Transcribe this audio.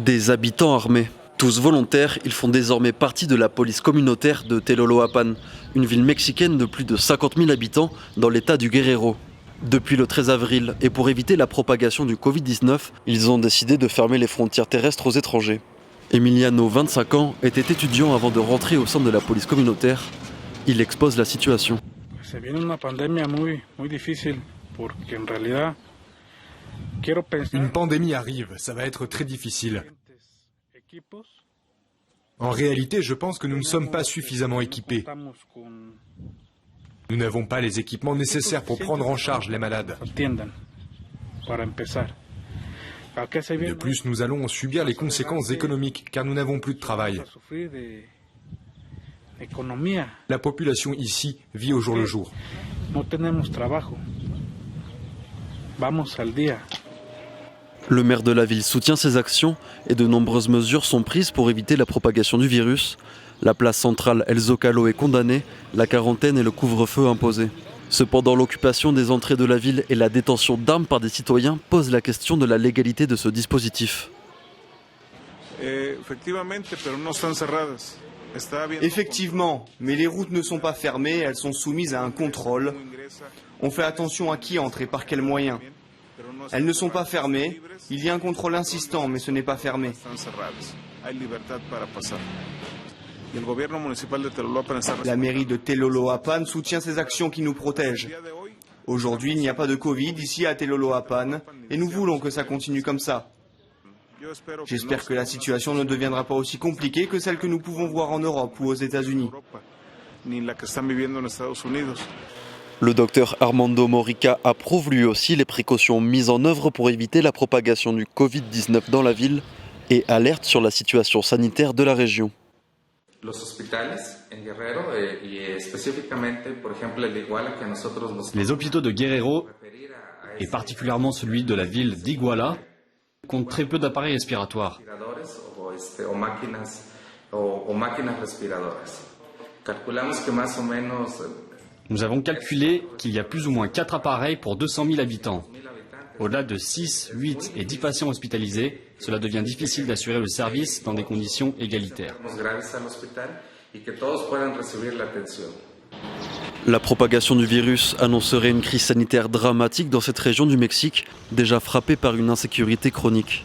Des habitants armés. Tous volontaires, ils font désormais partie de la police communautaire de Teloloapan, une ville mexicaine de plus de 50 000 habitants dans l'état du Guerrero. Depuis le 13 avril, et pour éviter la propagation du Covid-19, ils ont décidé de fermer les frontières terrestres aux étrangers. Emiliano, 25 ans, était étudiant avant de rentrer au sein de la police communautaire. Il expose la situation. Se viene una pandemia muy difícil porque en realidad quiero pensar. Une pandémie arrive, ça va être très difficile. En réalité, je pense que nous ne sommes pas suffisamment équipés. Nous n'avons pas les équipements nécessaires pour prendre en charge les malades. De plus, nous allons en subir les conséquences économiques, car nous n'avons plus de travail. La population ici vit au jour le jour. Le maire de la ville soutient ces actions et de nombreuses mesures sont prises pour éviter la propagation du virus. La place centrale El Zócalo est condamnée, la quarantaine et le couvre-feu imposé. Cependant, l'occupation des entrées de la ville et la détention d'armes par des citoyens posent la question de la légalité de ce dispositif. Effectivement, mais les routes ne sont pas fermées, elles sont soumises à un contrôle. On fait attention à qui entre et par quels moyens. Elles ne sont pas fermées, il y a un contrôle insistant, mais ce n'est pas fermé. La mairie de Teloloapan soutient ces actions qui nous protègent. Aujourd'hui, il n'y a pas de Covid ici à Teloloapan et nous voulons que ça continue comme ça. J'espère que la situation ne deviendra pas aussi compliquée que celle que nous pouvons voir en Europe ou aux États-Unis. Le docteur Armando Morica approuve lui aussi les précautions mises en œuvre pour éviter la propagation du Covid-19 dans la ville et alerte sur la situation sanitaire de la région. Les hôpitaux de Guerrero, et particulièrement celui de la ville d'Iguala, comptent très peu d'appareils respiratoires. Nous avons calculé qu'il y a plus ou moins 4 appareils pour 200 000 habitants. Au-delà de 6, 8 et 10 patients hospitalisés, cela devient difficile d'assurer le service dans des conditions égalitaires. La propagation du virus annoncerait une crise sanitaire dramatique dans cette région du Mexique, déjà frappée par une insécurité chronique.